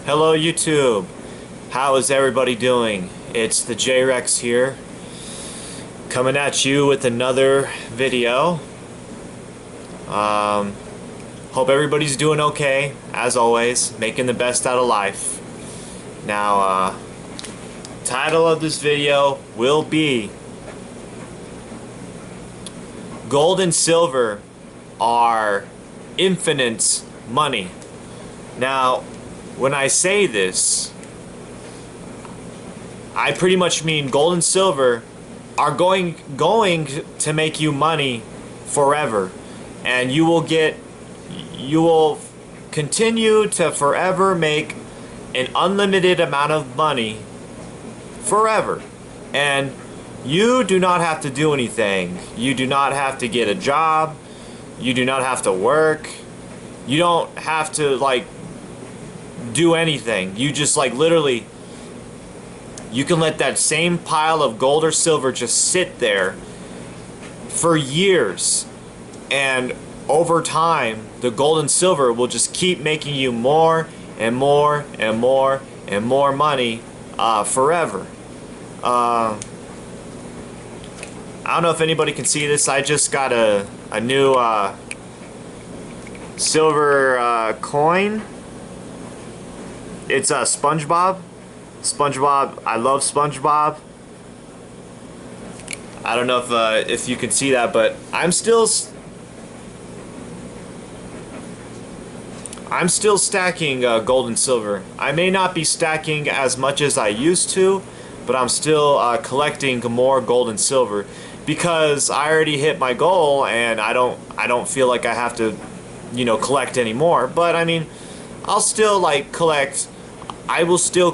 Hello YouTube, how is everybody doing? It's the J-Rex here, coming at you with another video. Hope everybody's doing okay, as always, making the best out of life. Now, title of this video will be Gold and silver are infinite money. Now, when I say this, I pretty much mean gold and silver are going to make you money forever, and you will continue to forever make an unlimited amount of money forever. And you do not have to do anything. You do not have to get a job. You do not have to work. You don't have to do anything. You just literally, you can let that same pile of gold or silver just sit there for years, and over time the gold and silver will just keep making you more and more and more and more money forever. I don't know if anybody can see this. I just got a new silver coin. It's SpongeBob. SpongeBob. I love SpongeBob. I don't know if you can see that, but I'm still stacking gold and silver. I may not be stacking as much as I used to, but I'm still collecting more gold and silver because I already hit my goal, and I don't feel like I have to, collect anymore. But I mean, I'll still collect. I will still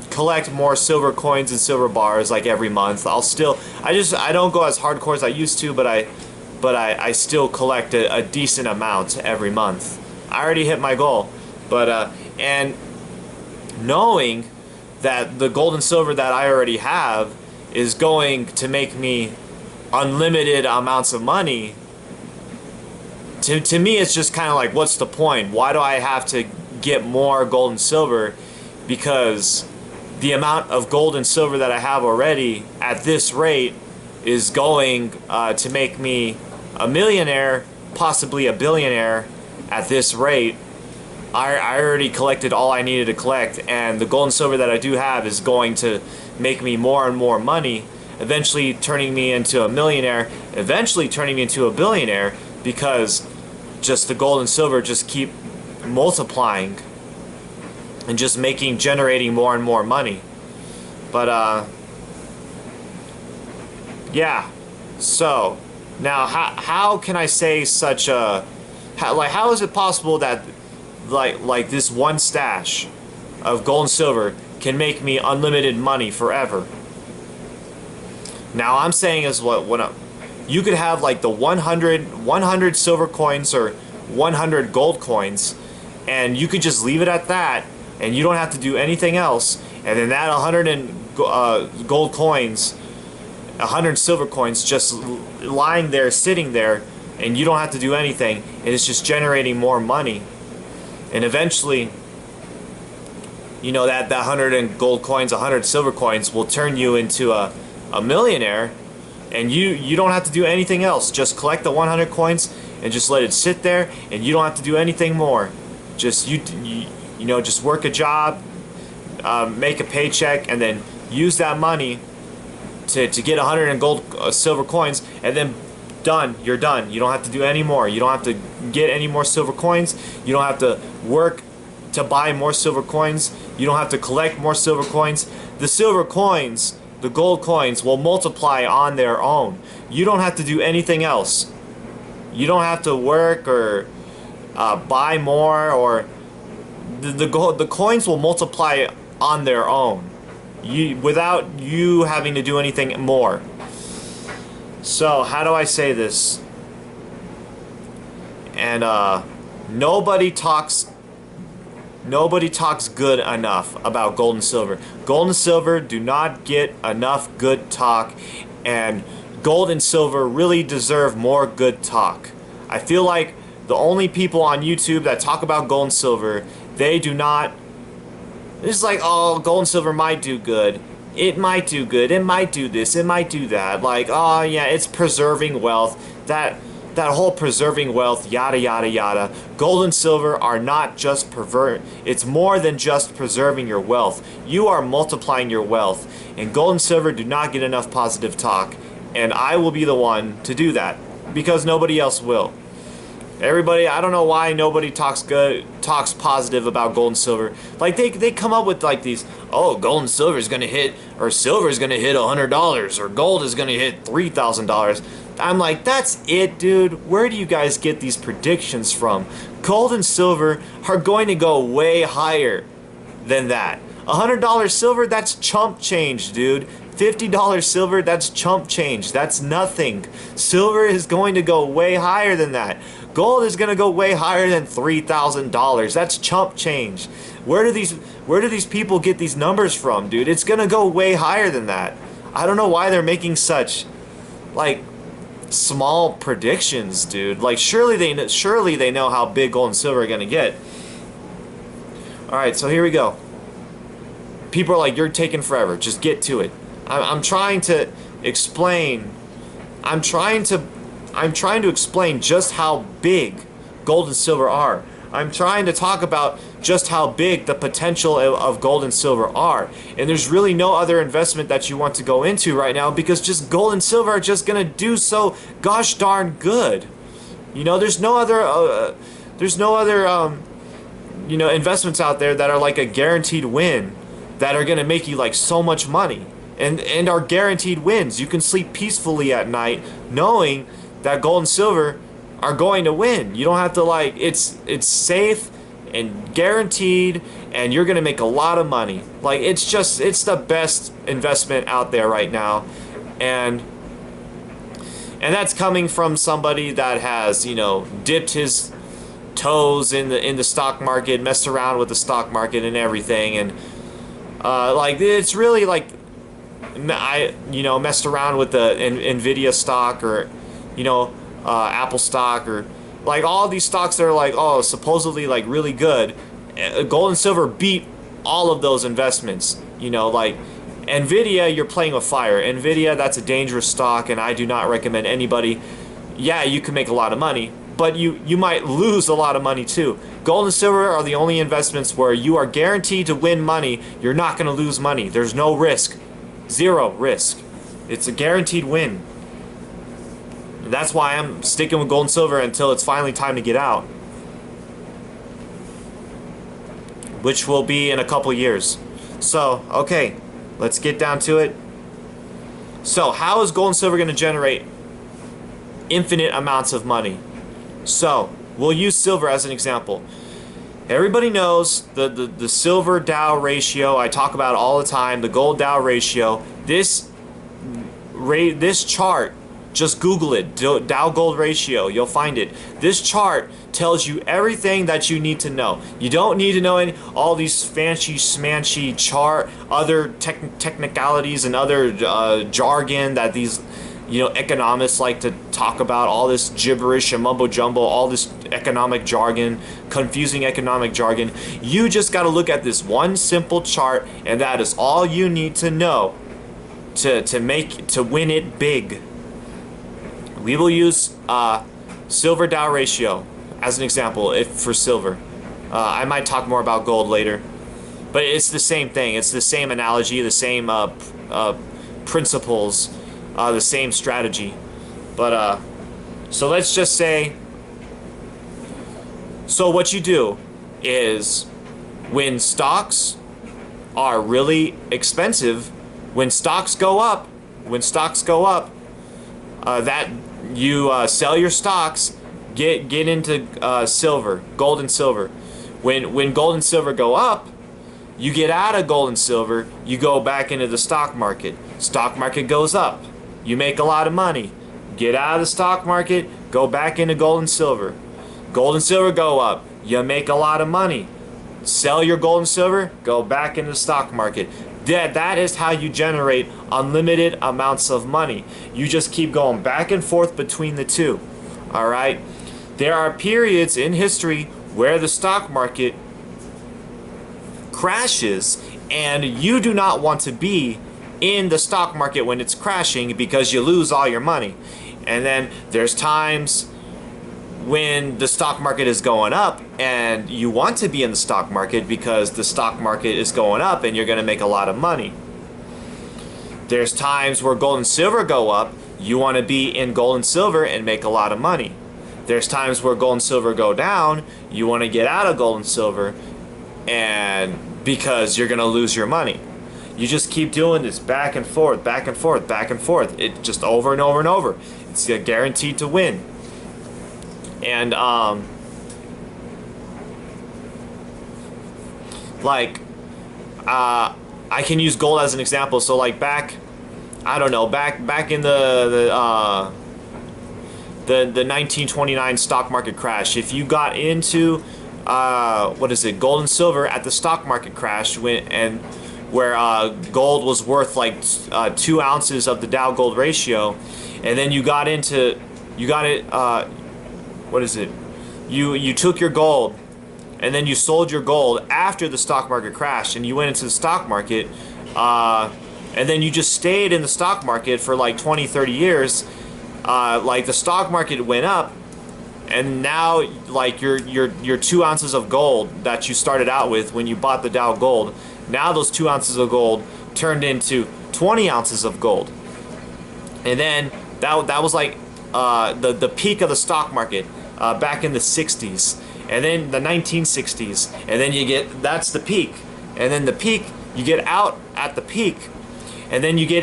collect more silver coins and silver bars every month. I don't go as hardcore as I used to, but I still collect a decent amount every month. I already hit my goal, but and knowing that the gold and silver that I already have is going to make me unlimited amounts of money, to me it's just kind of like, what's the point? Why do I have to get more gold and silver? Because the amount of gold and silver that I have already at this rate is going to make me a millionaire, possibly a billionaire at this rate. I already collected all I needed to collect, and the gold and silver that I do have is going to make me more and more money, eventually turning me into a millionaire, eventually turning me into a billionaire, because just the gold and silver just keep multiplying and just generating more and more money. But yeah, so now how can I say such a how is it possible that like this one stash of gold and silver can make me unlimited money forever? Now I'm saying is you could have the 100 silver coins or 100 gold coins, and you could just leave it at that, and you don't have to do anything else, and then that 100 gold coins, 100 silver coins just lying there, sitting there, and you don't have to do anything, and it's just generating more money. And eventually, that 100 gold coins, 100 silver coins will turn you into a millionaire, and you don't have to do anything else. Just collect the 100 coins and just let it sit there, and you don't have to do anything more. Just just work a job, make a paycheck, and then use that money to get 100 gold silver coins, and then done. You're done. You don't have to do any more. You don't have to get any more silver coins. You don't have to work to buy more silver coins. You don't have to collect more silver coins. The silver coins, the gold coins, will multiply on their own. You don't have to do anything else. You don't have to work or buy more, or the coins will multiply on their own, without you having to do anything more. So how do I say this? And nobody talks good enough about gold and silver. Gold and silver do not get enough good talk, and gold and silver really deserve more good talk. I feel like the only people on YouTube that talk about gold and silver, They do not. It's like, oh, gold and silver might do good. It might do good. It might do this. It might do that. Like, oh yeah, it's preserving wealth. That whole preserving wealth, yada yada yada. Gold and silver are not just it's more than just preserving your wealth. You are multiplying your wealth. And gold and silver do not get enough positive talk. And I will be the one to do that because nobody else will. Everybody, I don't know why nobody talks positive about gold and silver. Like they come up with like these, oh, gold and silver is gonna hit, or silver is gonna hit $100, or gold is gonna hit $3,000. I'm like, that's it, dude. Where do you guys get these predictions from? Gold and silver are going to go way higher than that. $100 silver, that's chump change, dude. $50 silver, that's chump change. That's nothing. Silver is going to go way higher than that. Gold is going to go way higher than $3,000. That's chump change. Where do these people get these numbers from, dude? It's going to go way higher than that. I don't know why they're making such like small predictions, dude. Like surely they know how big gold and silver are going to get. All right, so here we go. People are like, you're taking forever. Just get to it. I'm trying to explain. I'm trying to explain just how big gold and silver are. I'm trying to talk about just how big the potential of gold and silver are. And there's really no other investment that you want to go into right now because just gold and silver are just gonna do so gosh darn good. You know, there's no other you know, investments out there that are like a guaranteed win that are gonna make you like so much money. And are guaranteed wins. You can sleep peacefully at night knowing that gold and silver are going to win. You don't have to like, it's safe and guaranteed, and you're gonna make a lot of money. Like it's the best investment out there right now. And that's coming from somebody that has, you know, dipped his toes in the stock market, messed around with the stock market and everything, and like it's really like messed around with the Nvidia stock, or Apple stock, or like all these stocks that are like, oh, supposedly like really good. Gold and silver beat all of those investments. You know, like Nvidia, you're playing with fire. Nvidia, that's a dangerous stock, and I do not recommend anybody. Yeah, you can make a lot of money, but you might lose a lot of money too. Gold and silver are the only investments where you are guaranteed to win money. You're not going to lose money. There's no risk. Zero risk. It's a guaranteed win. And that's why I'm sticking with gold and silver until it's finally time to get out, which will be in a couple years. So, okay, let's get down to it. So, how is gold and silver going to generate infinite amounts of money? So, we'll use silver as an example. Everybody knows the silver Dow ratio. I talk about it all the time. The gold Dow ratio. This chart, just Google it. Dow gold ratio. You'll find it. This chart tells you everything that you need to know. You don't need to know all these fancy smancy other technicalities and other jargon that these economists like to talk about, all this gibberish and mumbo jumbo, all this economic jargon, confusing economic jargon. You just got to look at this one simple chart, and that is all you need to know to win it big. We will use silver Dow ratio as an example for silver. I might talk more about gold later, but it's the same thing. It's the same analogy, the same principles. The same strategy. But so let's just say, so what you do is when stocks are really expensive, when stocks go up, that you sell your stocks, get into silver, gold and silver. When gold and silver go up, you get out of gold and silver, you go back into the stock market. Stock market goes up. You make a lot of money. Get out of the stock market, go back into gold and silver. Gold and silver go up. You make a lot of money. Sell your gold and silver, go back into the stock market. That is how you generate unlimited amounts of money. You just keep going back and forth between the two. All right? There are periods in history where the stock market crashes, and you do not want to be in the stock market when it's crashing because you lose all your money. And then there's times when the stock market is going up and you want to be in the stock market because the stock market is going up and you're going to make a lot of money. There's times where gold and silver go up, you want to be in gold and silver and make a lot of money. There's times where gold and silver go down, you want to get out of gold and silver and because you're going to lose your money. You just keep doing this back and forth, back and forth, back and forth. It just over and over and over. It's guaranteed to win. And like I can use gold as an example. So like back, I don't know, back in the 1929 stock market crash, if you got into what is it, gold and silver at the stock market crash where gold was worth like 2 ounces of the Dow gold ratio, and then you got it what is it, you took your gold and then you sold your gold after the stock market crashed and you went into the stock market and then you just stayed in the stock market for like 20-30 years. Like the stock market went up and now like your 2 ounces of gold that you started out with when you bought the Dow gold, now those 2 ounces of gold turned into 20 ounces of gold. And then that was like the peak of the stock market back in the 60s, and then the 1960s, and then that's the peak, and then the peak, you get out at the peak, and then you get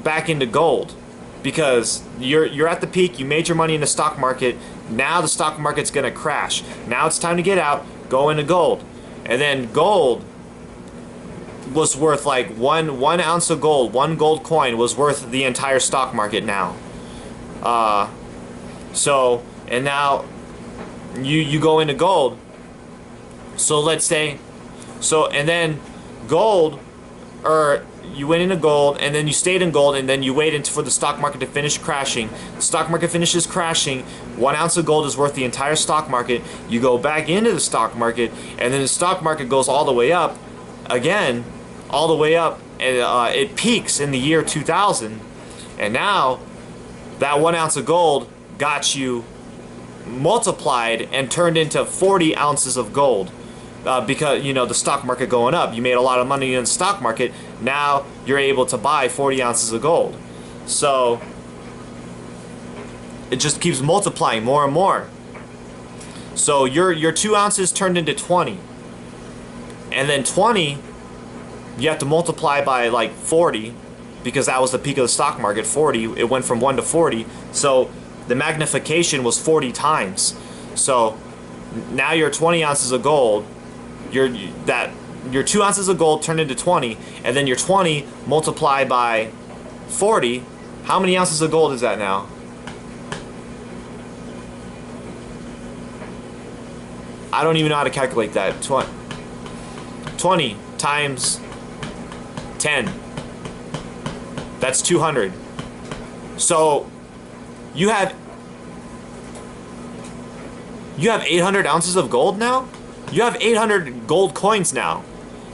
back into gold because you're at the peak, you made your money in the stock market, now the stock market's gonna crash, now it's time to get out, go into gold. And then gold was worth like one ounce of gold, one gold coin was worth the entire stock market now. So, and now you go into gold. So let's say, and then gold, or you went into gold and then you stayed in gold and then you waited for the stock market to finish crashing. The stock market finishes crashing, 1 ounce of gold is worth the entire stock market. You go back into the stock market and then the stock market goes all the way up again, all the way up, and it peaks in the year 2000, and now that 1 ounce of gold got you multiplied and turned into 40 ounces of gold because, you know, the stock market going up. You made a lot of money in the stock market. Now you're able to buy 40 ounces of gold. So it just keeps multiplying more and more. So your 2 ounces turned into 20. And then 20, you have to multiply by like 40 because that was the peak of the stock market, 40. It went from 1 to 40. So the magnification was 40 times. So now your 20 ounces of gold, your 2 ounces of gold turned into 20, and then your 20 multiplied by 40. How many ounces of gold is that now? I don't even know how to calculate that. 20 times 10. That's 200. So you have 800 ounces of gold now? You have 800 gold coins now.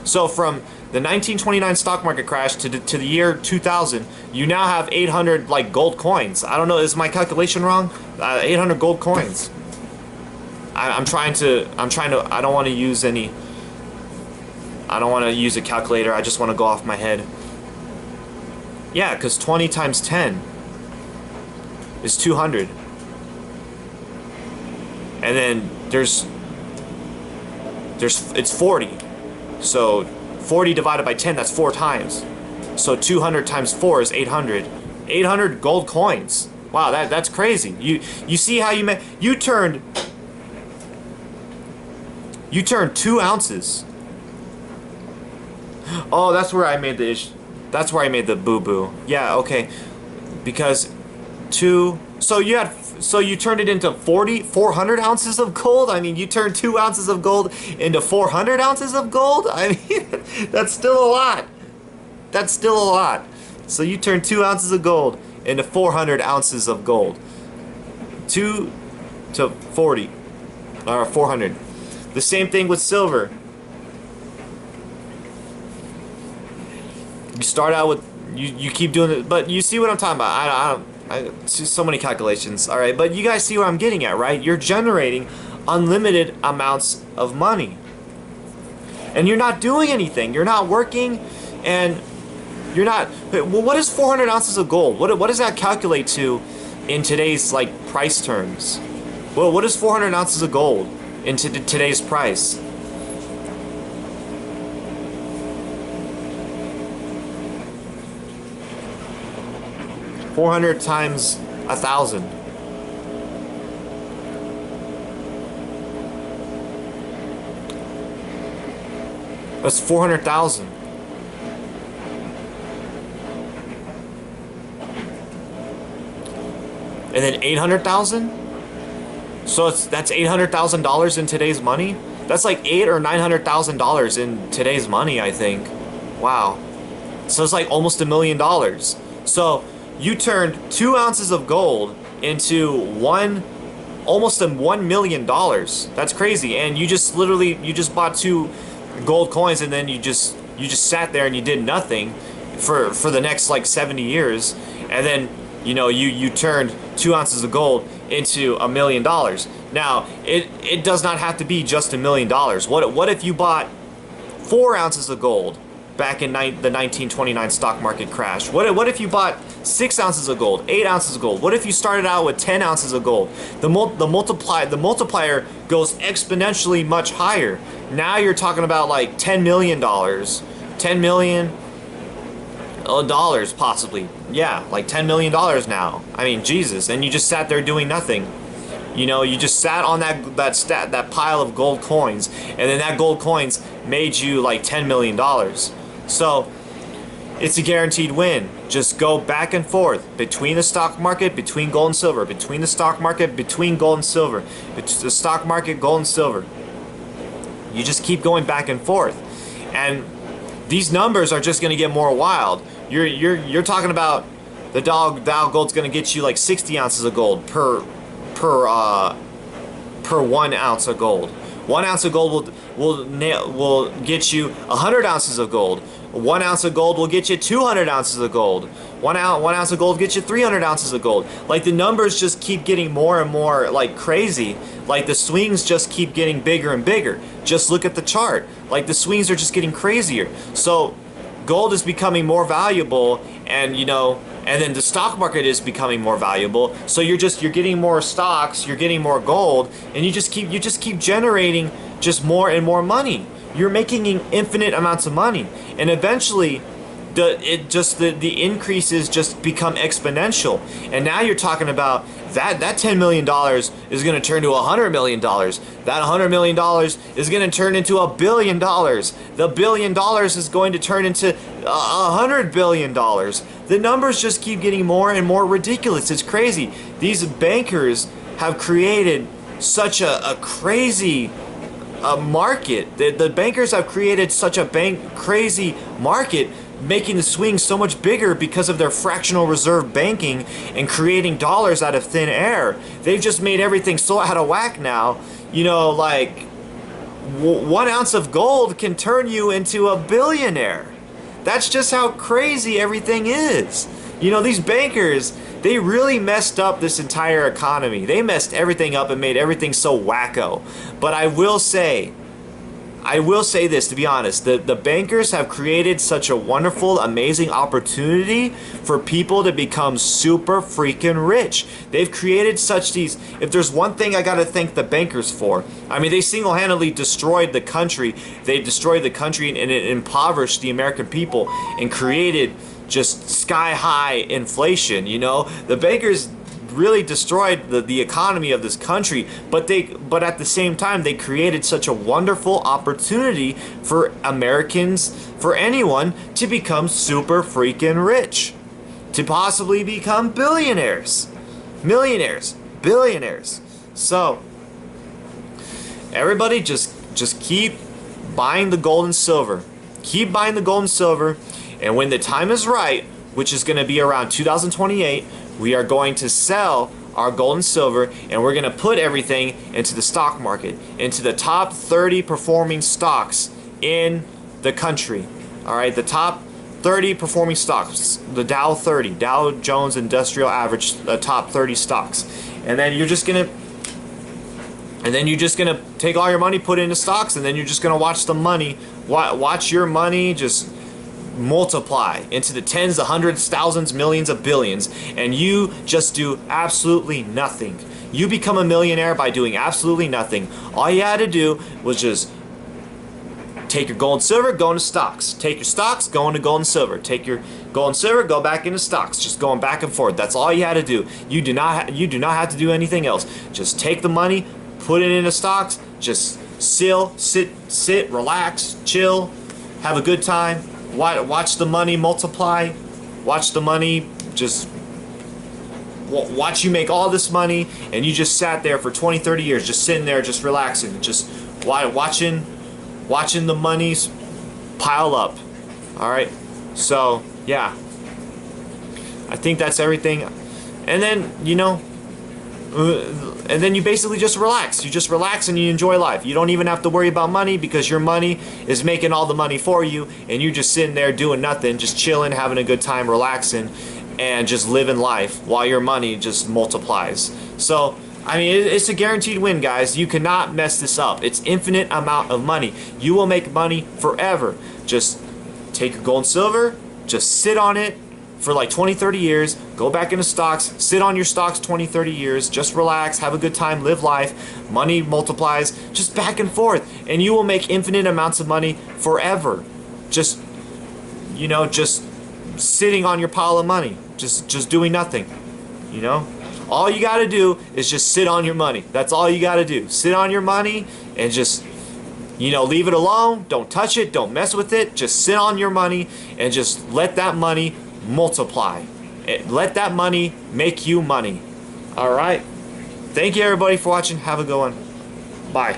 So from the 1929 stock market crash to the year 2000, you now have 800 like gold coins. I don't know, is my calculation wrong? 800 gold coins. I don't want to use a calculator. I just want to go off my head. Yeah, because 20 times 10 is 200. And then it's 40. So 40 divided by 10, that's 4 times. So 200 times 4 is 800. 800 gold coins. Wow, that's crazy. You see how you turned 2 ounces. Oh, that's where I made the issue. That's where I made the boo-boo. Yeah, okay. Because so you turned it into 400 ounces of gold? I mean, you turned 2 ounces of gold into 400 ounces of gold? I mean, that's still a lot. That's still a lot. So you turned 2 ounces of gold into 400 ounces of gold. 2 to 40, or 400. The same thing with silver. You start out with, you keep doing it, but you see what I'm talking about. I see so many calculations. All right, but you guys see what I'm getting at, right? You're generating unlimited amounts of money, and you're not doing anything. You're not working, and you're not. Well, what is 400 ounces of gold? What does that calculate to in today's like price terms? Well, what is 400 ounces of gold into today's price? $400 times 1,000. That's 400,000. And then 800,000. So that's $800,000 in today's money. That's like $800,000 or $900,000 in today's money, I think. Wow. So it's like almost $1 million. So you turned 2 ounces of gold into almost $1 million. That's crazy. And you just bought 2 gold coins, and then you just sat there and you did nothing for the next like 70 years, and then you turned 2 ounces of gold into $1 million. Now it does not have to be just $1 million. What if you bought 4 ounces of gold back in the 1929 stock market crash? What if you bought 6 ounces of gold, 8 ounces of gold? What if you started out with 10 ounces of gold? The multiplier goes exponentially much higher. Now you're talking about like $10 million, $10 million dollars possibly. Yeah, like $10 million now. I mean, Jesus. And you just sat there doing nothing. You just sat on that pile of gold coins, and then that gold coins made you like $10 million. So it's a guaranteed win. Just go back and forth between the stock market, between gold and silver, between the stock market, between gold and silver, the stock market, gold and silver. You just keep going back and forth, and these numbers are just going to get more wild. You're talking about the Dow Gold's going to get you like 60 ounces of gold per 1 ounce of gold. 1 ounce of gold will get you 100 ounces of gold. 1 ounce of gold will get you 200 ounces of gold. 1 ounce of gold gets you 300 ounces of gold. Like the numbers just keep getting more and more like crazy. Like the swings just keep getting bigger and bigger. Just look at the chart. Like the swings are just getting crazier. So gold is becoming more valuable, and and then the stock market is becoming more valuable. So you're getting more stocks, you're getting more gold, and you just keep generating just more and more money. You're making infinite amounts of money, and eventually the increases just become exponential. And now you're talking about that $10 million is going to turn to $100 million. That $100 million is going to turn into $1 billion. The $1 billion is going to turn into $100 billion. The numbers just keep getting more and more ridiculous. It's crazy. These bankers have created such a crazy market. The bankers have created such a crazy market, making the swing so much bigger because of their fractional reserve banking and creating dollars out of thin air. They've just made everything so out of whack now. Like 1 ounce of gold can turn you into a billionaire. That's just how crazy everything is. These bankers, they really messed up this entire economy. They messed everything up and made everything so wacko. But I will say this, to be honest, the bankers have created such a wonderful, amazing opportunity for people to become super freaking rich. They've created if there's one thing I gotta thank the bankers for, I mean, they single-handedly destroyed the country. They destroyed the country and it impoverished the American people and created just sky-high inflation. The bankers really destroyed the economy of this country, but at the same time they created such a wonderful opportunity for Americans, for anyone, to become super freaking rich, to possibly become billionaires, millionaires, billionaires. So everybody just keep buying the gold and silver. Keep buying the gold and silver, and when the time is right, which is going to be around 2028, we are going to sell our gold and silver, and we're going to put everything into the stock market, into the top 30 performing stocks in the country. All right, the top 30 performing stocks, the Dow 30, Dow Jones Industrial Average, top 30 stocks, and then you're just gonna take all your money, put it into stocks, and then you're just gonna watch the money, watch your money just multiply into the tens, the hundreds, thousands, millions of billions, and you just do absolutely nothing. You become a millionaire by doing absolutely nothing. All you had to do was just take your gold and silver, go into stocks. Take your stocks, go into gold and silver. Take your gold and silver, go back into stocks. Just going back and forth. That's all you had to do. You do not have to do anything else. Just take the money, put it into stocks. Just sit, relax, chill, have a good time. Watch the money multiply. Watch the money just watch you make all this money, and you just sat there for 20, 30 years, just sitting there, just relaxing, just watching the monies pile up. All right, so yeah, I think that's everything. And then and then you basically just relax. You just relax and you enjoy life. You don't even have to worry about money, because your money is making all the money for you, and you're just sitting there doing nothing, just chilling, having a good time, relaxing, and just living life while your money just multiplies. So I mean, it's a guaranteed win, guys. You cannot mess this up. It's infinite amount of money. You will make money forever. Just take your gold and silver, just sit on it for like 20, 30 years, go back into stocks, sit on your stocks 20, 30 years, just relax, have a good time, live life, money multiplies, just back and forth, and you will make infinite amounts of money forever. Just sitting on your pile of money, just doing nothing, All you got to do is just sit on your money. That's all you got to do. Sit on your money and just, leave it alone. Don't touch it. Don't mess with it. Just sit on your money and just let that money multiply. Let that money make you money. All right. Thank you, everybody, for watching. Have a good one. Bye.